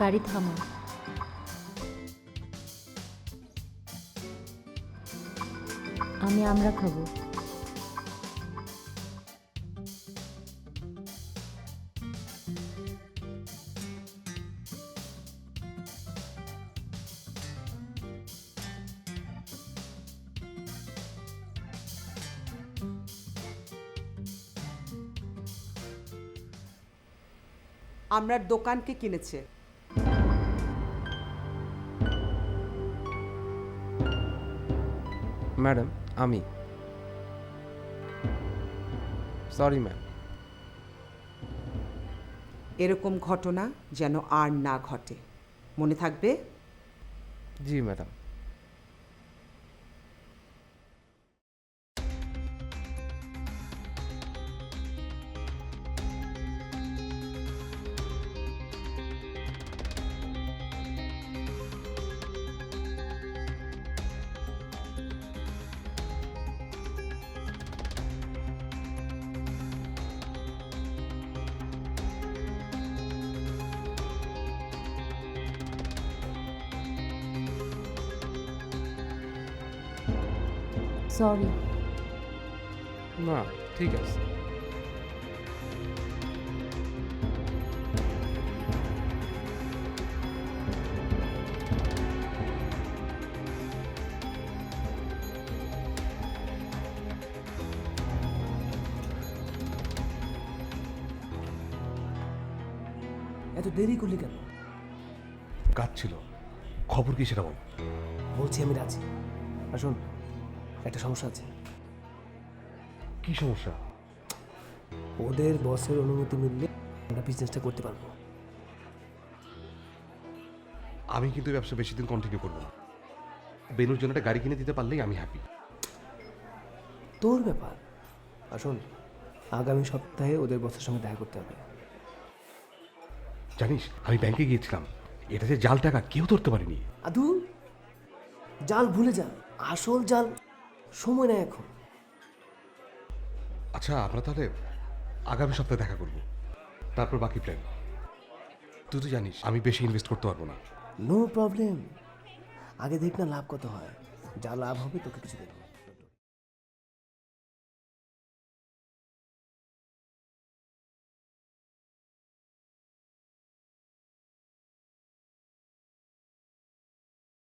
গাড়ি থামো। আমরা খাবো। আমরার দোকানকে কিনেছে। ম্যাডাম আমি সরি ম্যাম। এরকম ঘটনা যেন আর না ঘটে, মনে থাকবে। জি ম্যাডাম। সরি। না ঠিক আছে। এত দেরি করলি কেন? কাজ ছিল। খবর কি সেটা বল। বলছি আমি রাজি। আর শোন, একটা সমস্যা আছে। কি সমস্যা? ওদের বসের অনুমতি মিললে আমরা বিজনেসটা করতে পারবো। আমি কিন্তু এই ব্যবসা বেশি দিন কন্টিনিউ করবো না। বেনুর জন্য একটা গাড়ি কিনে দিতে পারলেই আমি হ্যাপি। তোর ব্যাপার। আর শোন, আগামী সপ্তাহে ওদের বসের সঙ্গে দেখা করতে হবে। জানিস আমি ব্যাংকে গিয়েছিলাম, এটা যে জাল টাকা কেউ ধরতে পারেনি। আদু, জাল ভুলে যা, আসল জাল সময় নেয় এখন। আচ্ছা আমরা তাহলে আগামী সপ্তাহে দেখা করব, তারপর বাকি প্ল্যান। তুই তো জানিস আমি বেশি ইনভেস্ট করতে পারবো না। নো প্রবলেম, আগে দেখ না লাভ কত হয়। যা লাভ হবে তোকে কিছু দেবো।